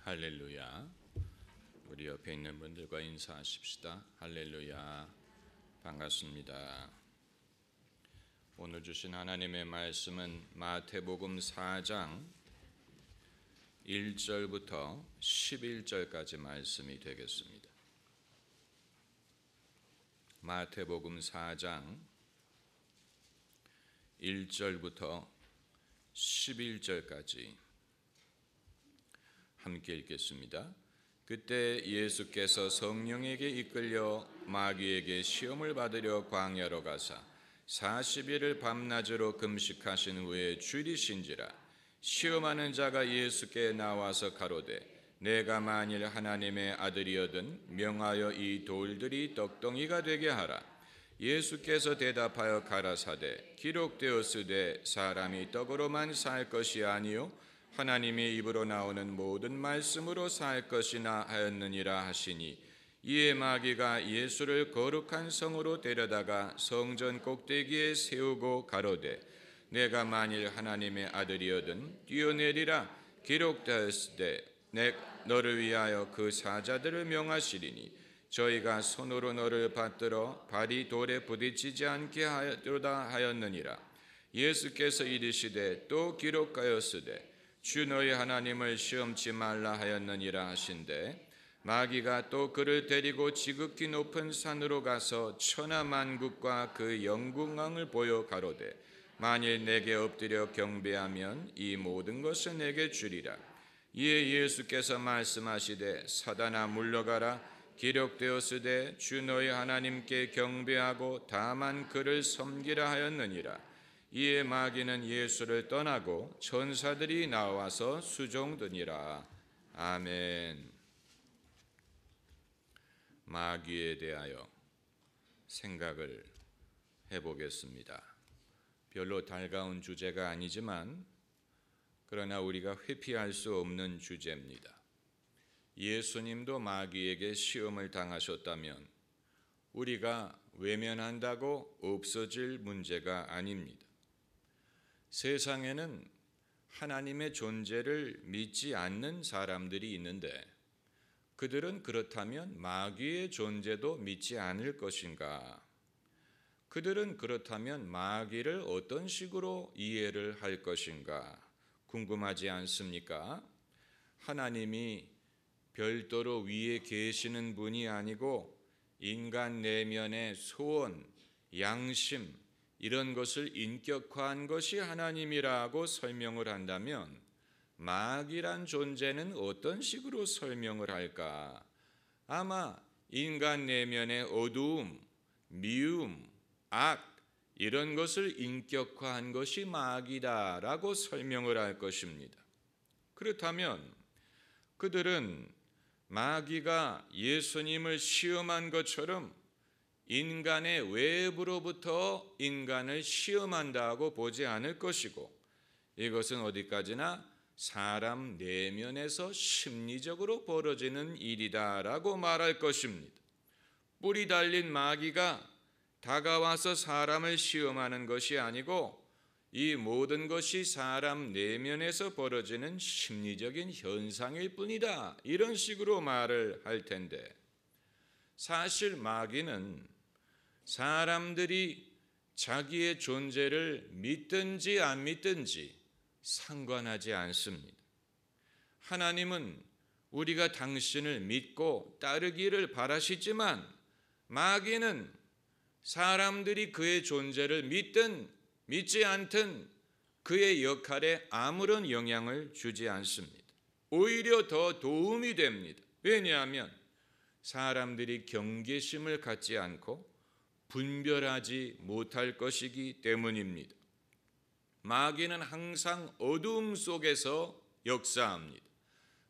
할렐루야. 우리 옆에 있는 분들과 인사하십시다. 할렐루야. 반갑습니다. 오늘 주신 하나님의 말씀은 마태복음 4장 1절부터 11절까지 말씀이 되겠습니다. 마태복음 4장 1절부터 11절까지 함께 읽겠습니다. 그때 예수께서 성령에게 이끌려 마귀에게 시험을 받으려 광야로 가사 40일을 밤낮으로 금식하신 후에 줄이신지라. 시험하는 자가 예수께 나와서 가로되 내가 만일 하나님의 아들이거든 명하여 이 돌들이 떡덩이가 되게 하라. 예수께서 대답하여 가라사대 기록되었으되 사람이 떡으로만 살 것이 아니요 하나님의 입으로 나오는 모든 말씀으로 살 것이나 하였느니라 하시니, 이에 마귀가 예수를 거룩한 성으로 데려다가 성전 꼭대기에 세우고 가로되 내가 만일 하나님의 아들이거든 뛰어내리라. 기록되었으되 너를 위하여 그 사자들을 명하시리니 저희가 손으로 너를 받들어 발이 돌에 부딪히지 않게 하도다 하였느니라. 예수께서 이르시되 또 기록하였으되 주 너희 하나님을 시험치 말라 하였느니라 하신대, 마귀가 또 그를 데리고 지극히 높은 산으로 가서 천하만국과 그 영궁왕을 보여 가로되 만일 내게 엎드려 경배하면 이 모든 것을 내게 주리라. 이에 예수께서 말씀하시되 사단아 물러가라. 기록되었으되 주 너희 하나님께 경배하고 다만 그를 섬기라 하였느니라. 이에 마귀는 예수를 떠나고 천사들이 나와서 수종드니라. 아멘. 마귀에 대하여 생각을 해보겠습니다. 별로 달가운 주제가 아니지만 그러나 우리가 회피할 수 없는 주제입니다. 예수님도 마귀에게 시험을 당하셨다면 우리가 외면한다고 없어질 문제가 아닙니다. 세상에는 하나님의 존재를 믿지 않는 사람들이 있는데 그들은 그렇다면 마귀의 존재도 믿지 않을 것인가? 그들은 그렇다면 마귀를 어떤 식으로 이해를 할 것인가? 궁금하지 않습니까? 하나님이 별도로 위에 계시는 분이 아니고 인간 내면의 소원, 양심 이런 것을 인격화한 것이 하나님이라고 설명을 한다면 마귀란 존재는 어떤 식으로 설명을 할까? 아마 인간 내면의 어두움, 미움, 악 이런 것을 인격화한 것이 마귀다라고 설명을 할 것입니다. 그렇다면 그들은 마귀가 예수님을 시험한 것처럼 인간의 외부로부터 인간을 시험한다고 보지 않을 것이고, 이것은 어디까지나 사람 내면에서 심리적으로 벌어지는 일이다라고 말할 것입니다. 뿔이 달린 마귀가 다가와서 사람을 시험하는 것이 아니고 이 모든 것이 사람 내면에서 벌어지는 심리적인 현상일 뿐이다, 이런 식으로 말을 할 텐데, 사실 마귀는 사람들이 자기의 존재를 믿든지 안 믿든지 상관하지 않습니다. 하나님은 우리가 당신을 믿고 따르기를 바라시지만 마귀는 사람들이 그의 존재를 믿든 믿지 않든 그의 역할에 아무런 영향을 주지 않습니다. 오히려 더 도움이 됩니다. 왜냐하면 사람들이 경계심을 갖지 않고 분별하지 못할 것이기 때문입니다. 마귀는 항상 어두움 속에서 역사합니다.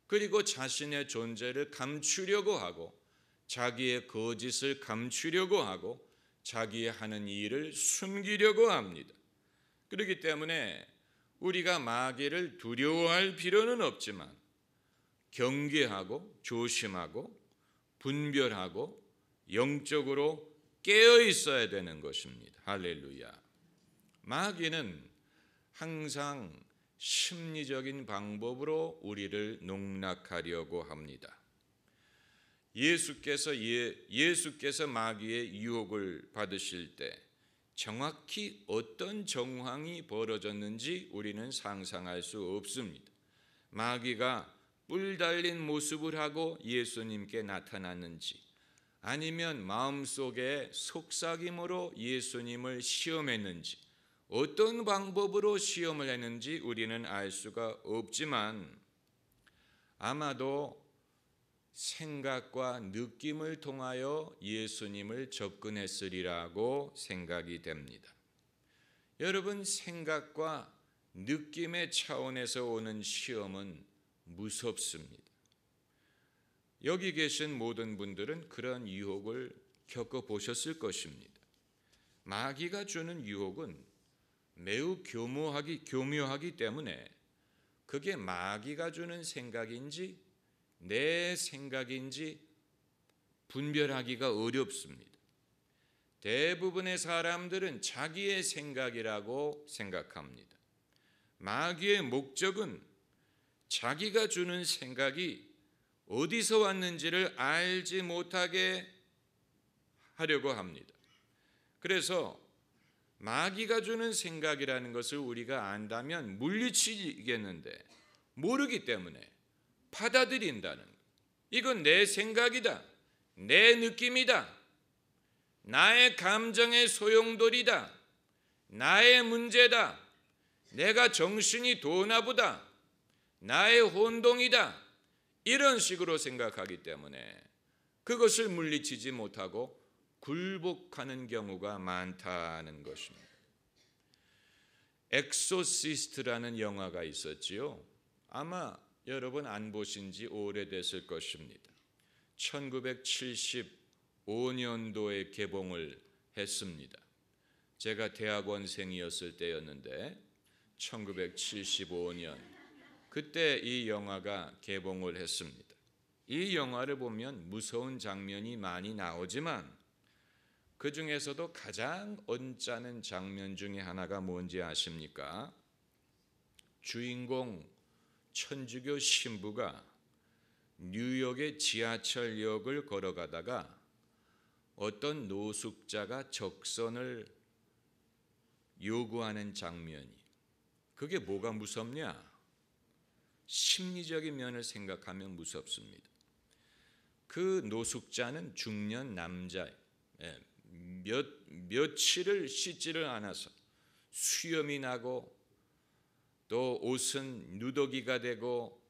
그리고 자신의 존재를 감추려고 하고 자기의 거짓을 감추려고 하고 자기의 하는 일을 숨기려고 합니다. 그렇기 때문에 우리가 마귀를 두려워할 필요는 없지만 경계하고 조심하고 분별하고 영적으로 깨어 있어야 되는 것입니다. 할렐루야. 마귀는 항상 심리적인 방법으로 우리를 농락하려고 합니다. 예수께서 마귀의 유혹을 받으실 때 정확히 어떤 정황이 벌어졌는지 우리는 상상할 수 없습니다. 마귀가 뿔 달린 모습을 하고 예수님께 나타났는지, 아니면 마음속에 속삭임으로 예수님을 시험했는지, 어떤 방법으로 시험을 했는지 우리는 알 수가 없지만 아마도 생각과 느낌을 통하여 예수님을 접근했으리라고 생각이 됩니다. 여러분, 생각과 느낌의 차원에서 오는 시험은 무섭습니다. 여기 계신 모든 분들은 그런 유혹을 겪어보셨을 것입니다. 마귀가 주는 유혹은 매우 교묘하기 때문에 그게 마귀가 주는 생각인지 내 생각인지 분별하기가 어렵습니다. 대부분의 사람들은 자기의 생각이라고 생각합니다. 마귀의 목적은 자기가 주는 생각이 어디서 왔는지를 알지 못하게 하려고 합니다. 그래서 마귀가 주는 생각이라는 것을 우리가 안다면 물리치겠는데 모르기 때문에 받아들인다는 것. 이건 내 생각이다, 내 느낌이다, 나의 감정의 소용돌이다, 나의 문제다, 내가 정신이 도나보다, 나의 혼동이다, 이런 식으로 생각하기 때문에 그것을 물리치지 못하고 굴복하는 경우가 많다는 것입니다. 엑소시스트라는 영화가 있었지요. 아마 여러분 안 보신 지 오래됐을 것입니다. 1975년도에 개봉을 했습니다. 제가 대학원생이었을 때였는데 1975년 그때 이 영화가 개봉을 했습니다. 이 영화를 보면 무서운 장면이 많이 나오지만 그 중에서도 가장 언짢은 장면 중에 하나가 뭔지 아십니까? 주인공 천주교 신부가 뉴욕의 지하철역을 걸어가다가 어떤 노숙자가 적선을 요구하는 장면이, 그게 뭐가 무섭냐? 심리적인 면을 생각하면 무섭습니다. 그 노숙자는 중년 남자, 며칠을 씻지를 않아서 수염이 나고 또 옷은 누더기가 되고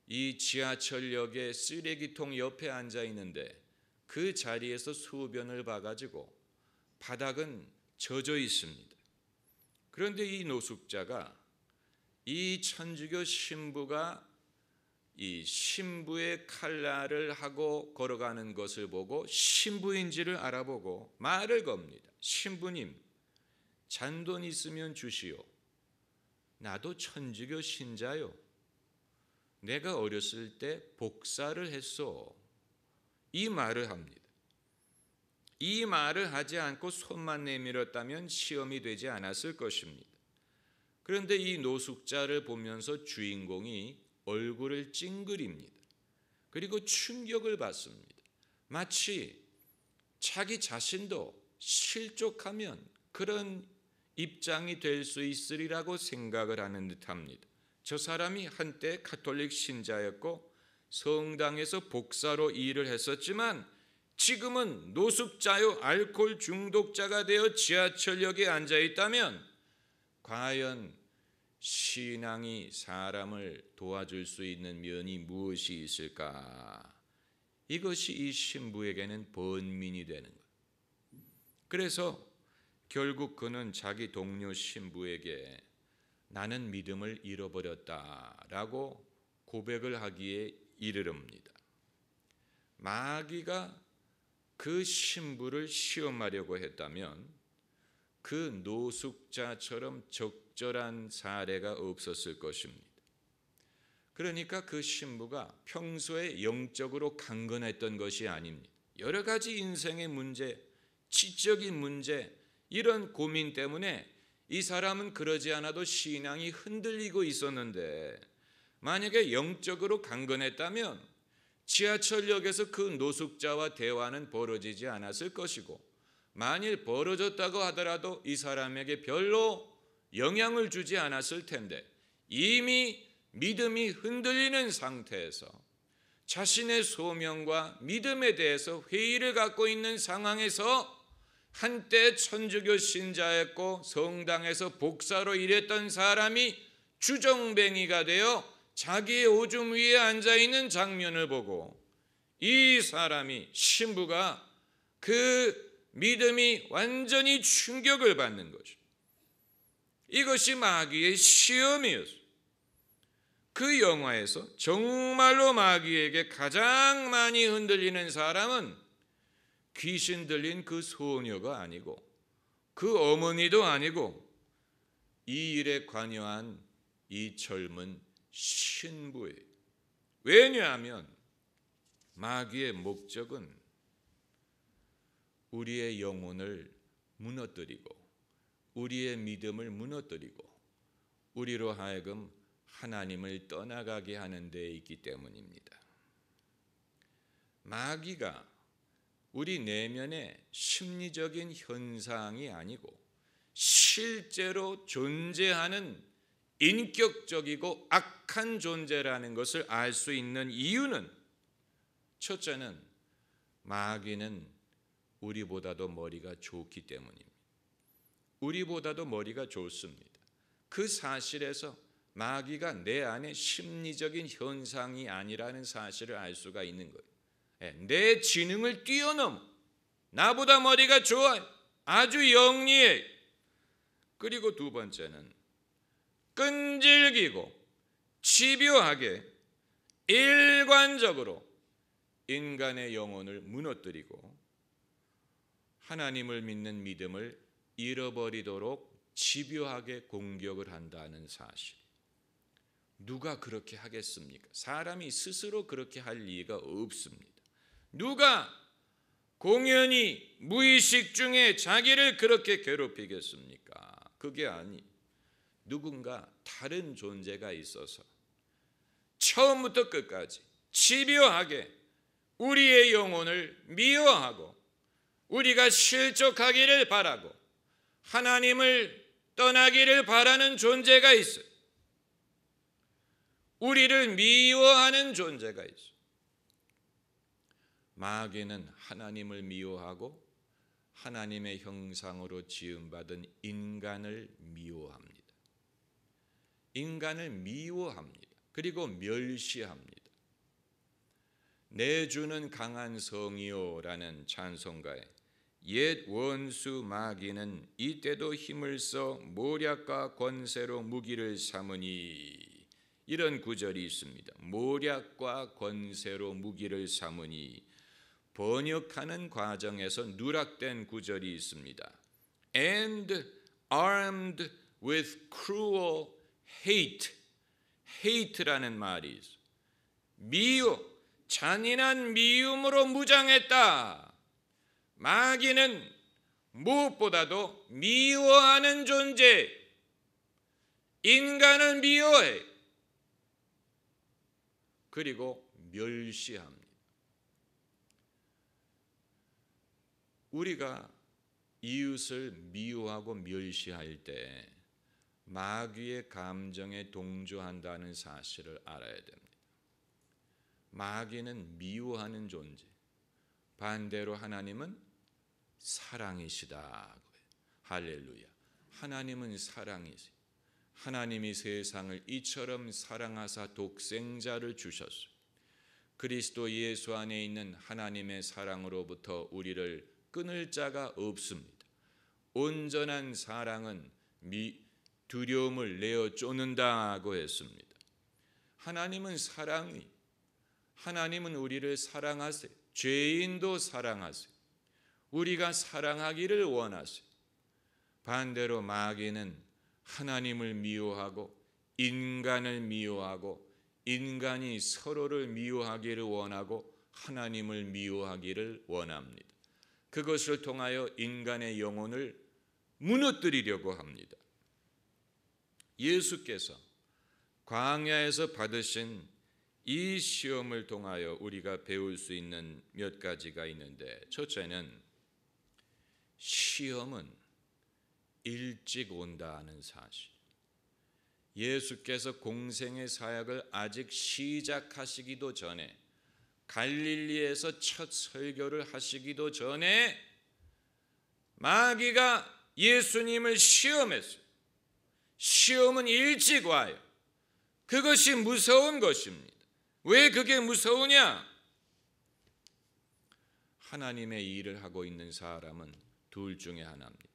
이 지하철역의 쓰레기통 옆에 앉아 있는데 그 자리에서 소변을 봐가지고 바닥은 젖어 있습니다. 그런데 이 노숙자가 이 천주교 신부가 이 신부의 칼날을 하고 걸어가는 것을 보고 신부인지를 알아보고 말을 겁니다. 신부님, 잔돈 있으면 주시오. 나도 천주교 신자요. 내가 어렸을 때 복사를 했소. 이 말을 합니다. 이 말을 하지 않고 손만 내밀었다면 시험이 되지 않았을 것입니다. 그런데 이 노숙자를 보면서 주인공이 얼굴을 찡그립니다. 그리고 충격을 받습니다. 마치 자기 자신도 실족하면 그런 입장이 될 수 있으리라고 생각을 하는 듯합니다. 저 사람이 한때 가톨릭 신자였고 성당에서 복사로 일을 했었지만 지금은 노숙자요 알코올 중독자가 되어 지하철역에 앉아 있다면 과연 신앙이 사람을 도와줄 수 있는 면이 무엇이 있을까? 이것이 이 신부에게는 번민이 되는 거예요. 그래서 결국 그는 자기 동료 신부에게 나는 믿음을 잃어버렸다라고 고백을 하기에 이르릅니다. 마귀가 그 신부를 시험하려고 했다면 그 노숙자처럼 적절한 사례가 없었을 것입니다. 그러니까 그 신부가 평소에 영적으로 강건했던 것이 아닙니다. 여러 가지 인생의 문제, 지적인 문제, 이런 고민 때문에 이 사람은 그러지 않아도 신앙이 흔들리고 있었는데 만약에 영적으로 강건했다면 지하철역에서 그 노숙자와 대화는 벌어지지 않았을 것이고 만일 벌어졌다고 하더라도 이 사람에게 별로 영향을 주지 않았을 텐데 이미 믿음이 흔들리는 상태에서 자신의 소명과 믿음에 대해서 회의를 갖고 있는 상황에서 한때 천주교 신자였고 성당에서 복사로 일했던 사람이 주정뱅이가 되어 자기의 오줌 위에 앉아있는 장면을 보고 이 사람이 신부가 그 믿음이 완전히 충격을 받는 것이죠. 이것이 마귀의 시험이었어요. 그 영화에서 정말로 마귀에게 가장 많이 흔들리는 사람은 귀신 들린 그 소녀가 아니고 그 어머니도 아니고 이 일에 관여한 이 젊은 신부예요. 왜냐하면 마귀의 목적은 우리의 영혼을 무너뜨리고 우리의 믿음을 무너뜨리고 우리로 하여금 하나님을 떠나가게 하는 데 있기 때문입니다. 마귀가 우리 내면의 심리적인 현상이 아니고 실제로 존재하는 인격적이고 악한 존재라는 것을 알 수 있는 이유는 첫째는 마귀는 우리보다도 머리가 좋기 때문입니다. 우리보다도 머리가 좋습니다. 그 사실에서 마귀가 내 안에 심리적인 현상이 아니라는 사실을 알 수가 있는 거예요. 내 지능을 뛰어넘어 나보다 머리가 좋아요. 아주 영리해. 그리고 두 번째는 끈질기고 집요하게 일관적으로 인간의 영혼을 무너뜨리고 하나님을 믿는 믿음을 잃어버리도록 집요하게 공격을 한다는 사실. 누가 그렇게 하겠습니까? 사람이 스스로 그렇게 할 리가 없습니다. 누가 공연히 무의식 중에 자기를 그렇게 괴롭히겠습니까? 그게 아니. 누군가 다른 존재가 있어서 처음부터 끝까지 집요하게 우리의 영혼을 미워하고 우리가 실족하기를 바라고 하나님을 떠나기를 바라는 존재가 있어요. 우리를 미워하는 존재가 있어요. 마귀는 하나님을 미워하고 하나님의 형상으로 지음받은 인간을 미워합니다. 인간을 미워합니다. 그리고 멸시합니다. 내 주는 강한 성이요라는 찬송가에 옛 원수 마귀는 이때도 힘을 써 모략과 권세로 무기를 삼으니, 이런 구절이 있습니다. 모략과 권세로 무기를 삼으니, 번역하는 과정에서 누락된 구절이 있습니다. And armed with cruel hate. hate라는 말이 있어요. 미워, 잔인한 미움으로 무장했다. 마귀는 무엇보다도 미워하는 존재, 인간을 미워해. 그리고 멸시합니다. 우리가 이웃을 미워하고 멸시할 때 마귀의 감정에 동조한다는 사실을 알아야 됩니다. 마귀는 미워하는 존재, 반대로 하나님은 사랑이시다. 할렐루야. 하나님은 사랑이세요. 하나님이 세상을 이처럼 사랑하사 독생자를 주셨어요. 그리스도 예수 안에 있는 하나님의 사랑으로부터 우리를 끊을 자가 없습니다. 온전한 사랑은 두려움을 내어 쫓는다고 했습니다. 하나님은 사랑이, 하나님은 우리를 사랑하세요. 죄인도 사랑하세요. 우리가 사랑하기를 원하세요. 반대로 마귀는 하나님을 미워하고 인간을 미워하고 인간이 서로를 미워하기를 원하고 하나님을 미워하기를 원합니다. 그것을 통하여 인간의 영혼을 무너뜨리려고 합니다. 예수께서 광야에서 받으신 이 시험을 통하여 우리가 배울 수 있는 몇 가지가 있는데, 첫째는 시험은 일찍 온다는 사실. 예수께서 공생의 사역을 아직 시작하시기도 전에, 갈릴리에서 첫 설교를 하시기도 전에 마귀가 예수님을 시험했어요. 시험은 일찍 와요. 그것이 무서운 것입니다. 왜 그게 무서우냐? 하나님의 일을 하고 있는 사람은 둘 중에 하나입니다.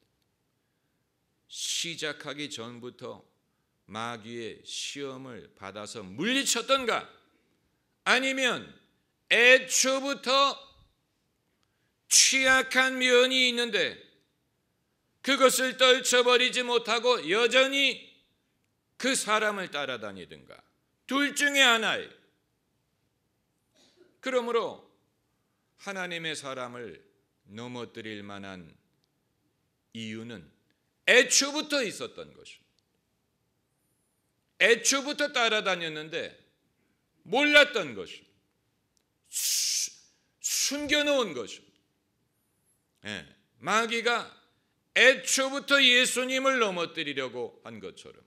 시작하기 전부터 마귀의 시험을 받아서 물리쳤던가, 아니면 애초부터 취약한 면이 있는데 그것을 떨쳐버리지 못하고 여전히 그 사람을 따라다니든가, 둘 중에 하나예요. 그러므로 하나님의 사람을 넘어뜨릴 만한 이유는 애초부터 있었던 것입니다. 애초부터 따라다녔는데 몰랐던 것입니다. 숨겨놓은 것입니다. 마귀가 애초부터 예수님을 넘어뜨리려고 한 것처럼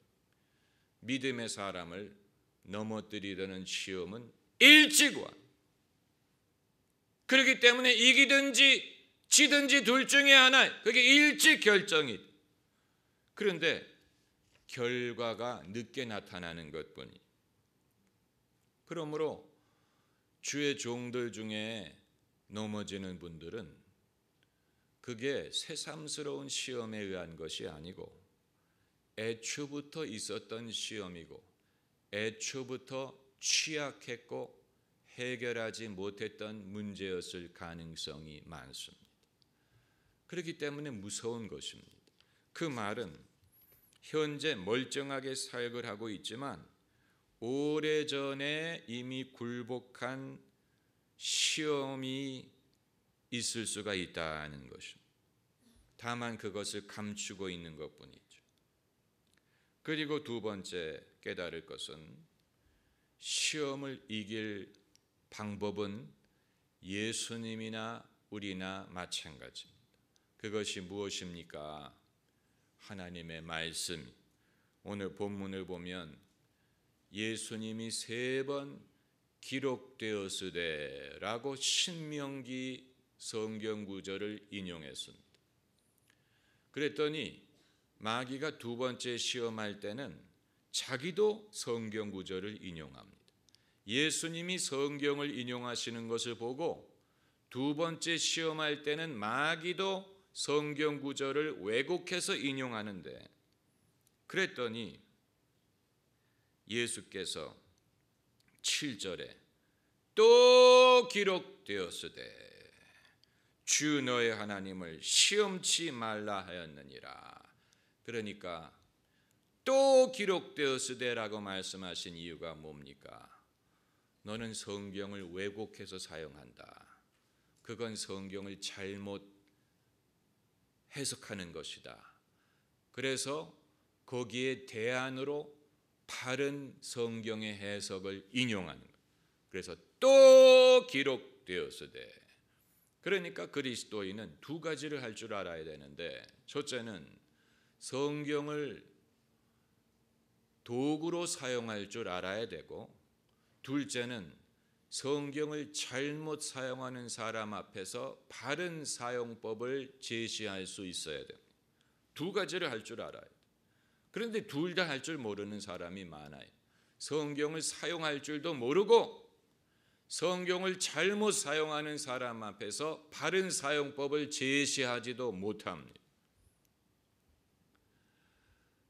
믿음의 사람을 넘어뜨리려는 시험은 일찍 와. 그렇기 때문에 이기든지 지든지 둘 중에 하나, 그게 일찍 결정이. 그런데 결과가 늦게 나타나는 것뿐이. 그러므로 주의 종들 중에 넘어지는 분들은 그게 새삼스러운 시험에 의한 것이 아니고 애초부터 있었던 시험이고 애초부터 취약했고 해결하지 못했던 문제였을 가능성이 많습니다. 그렇기 때문에 무서운 것입니다. 그 말은 현재 멀쩡하게 사역을 하고 있지만 오래전에 이미 굴복한 시험이 있을 수가 있다는 것입니다. 다만 그것을 감추고 있는 것뿐이죠. 그리고 두 번째 깨달을 것은 시험을 이길 방법은 예수님이나 우리나 마찬가지입니다. 그것이 무엇입니까? 하나님의 말씀. 오늘 본문을 보면 예수님이 3번 기록되었으되라고 신명기 성경 구절을 인용했습니다. 그랬더니 마귀가 두 번째 시험할 때는 자기도 성경 구절을 인용합니다. 예수님이 성경을 인용하시는 것을 보고 두 번째 시험할 때는 마귀도 성경 구절을 왜곡해서 인용하는데, 그랬더니 예수께서 7절에 또 기록되었으되 주 너의 하나님을 시험치 말라 하였느니라. 그러니까 또 기록되었으되라고 말씀하신 이유가 뭡니까? 너는 성경을 왜곡해서 사용한다. 그건 성경을 잘못 해석하는 것이다. 그래서 거기에 대안으로 바른 성경의 해석을 인용하는 거예요. 그래서 또 기록되었으되. 그러니까 그리스도인은 두 가지를 할 줄 알아야 되는데, 첫째는 성경을 도구로 사용할 줄 알아야 되고, 둘째는 성경을 잘못 사용하는 사람 앞에서 바른 사용법을 제시할 수 있어야 됩니다. 두 가지를 할 줄 알아야 돼요. 그런데 둘 다 할 줄 모르는 사람이 많아요. 성경을 사용할 줄도 모르고 성경을 잘못 사용하는 사람 앞에서 바른 사용법을 제시하지도 못합니다.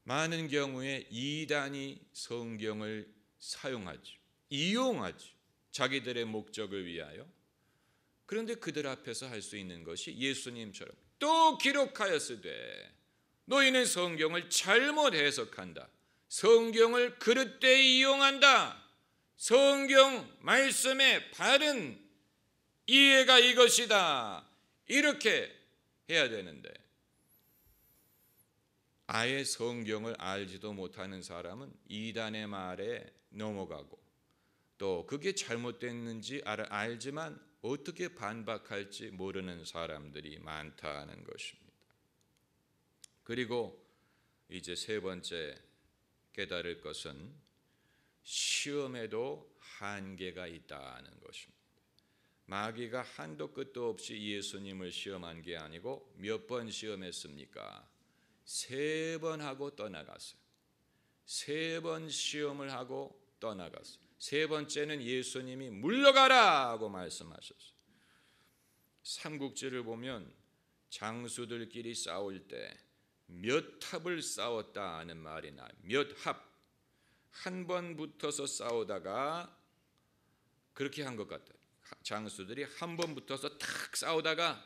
많은 경우에 이단이 성경을 사용하죠. 이용하죠. 자기들의 목적을 위하여. 그런데 그들 앞에서 할 수 있는 것이 예수님처럼 또 기록하였으되 너희는 성경을 잘못 해석한다. 성경을 그릇되이 이용한다. 성경 말씀의 바른 이해가 이것이다. 이렇게 해야 되는데 아예 성경을 알지도 못하는 사람은 이단의 말에 넘어가고 또 그게 잘못됐는지 알지만 어떻게 반박할지 모르는 사람들이 많다는 것입니다. 그리고 이제 세 번째 깨달을 것은 시험에도 한계가 있다는 것입니다. 마귀가 한도 끝도 없이 예수님을 시험한 게 아니고 몇 번 시험했습니까? 3번 하고 떠나갔어요. 3번 시험을 하고 떠나갔어요. 3번째는 예수님이 물러가라 하고 말씀하셨어요. 삼국지를 보면 장수들끼리 싸울 때 몇 합을 싸웠다 하는 말이 나요. 몇 합. 한 번 붙어서 싸우다가 그렇게 한 것 같아요. 장수들이 한 번 붙어서 탁 싸우다가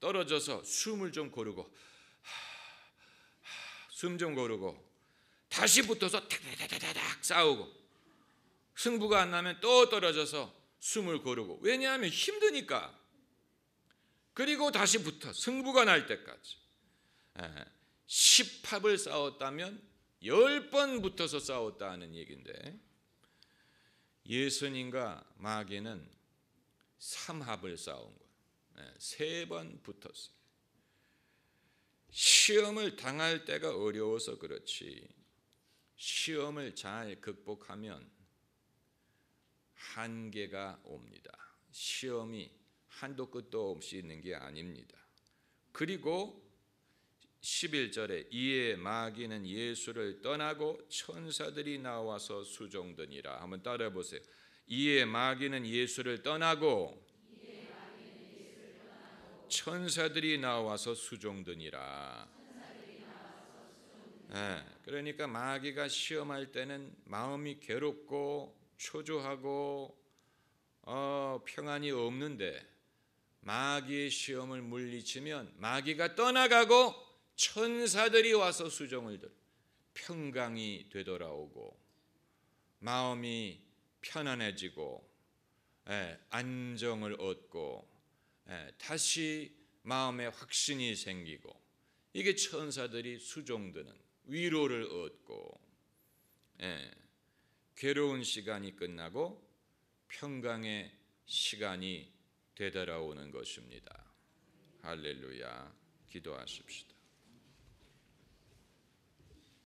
떨어져서 숨을 좀 고르고 숨 좀 고르고 다시 붙어서 탁탁탁탁 싸우고 승부가 안 나면 또 떨어져서 숨을 고르고, 왜냐하면 힘드니까. 그리고 다시 붙어 승부가 날 때까지 10합을 싸웠다면 10번 붙어서 싸웠다 하는 얘기인데, 예수님과 마귀는 3합을 싸운 거예요. 3번 붙었어요. 시험을 당할 때가 어려워서 그렇지, 시험을 잘 극복하면 한계가 옵니다. 시험이 한도 끝도 없이 있는 게 아닙니다. 그리고 11절에 이에 마귀는 예수를 떠나고 천사들이 나와서 수종드니라. 한번 따라 보세요. 이에 마귀는 예수를 떠나고 천사들이 나와서 수종드니라. 그러니까 마귀가 시험할 때는 마음이 괴롭고 초조하고 평안이 없는데, 마귀의 시험을 물리치면 마귀가 떠나가고 천사들이 와서 수종을 들어 평강이 되돌아오고 마음이 편안해지고 안정을 얻고 다시 마음에 확신이 생기고, 이게 천사들이 수종드는 위로를 얻고 괴로운 시간이 끝나고 평강의 시간이 되돌아오는 것입니다. 할렐루야. 기도하십시다.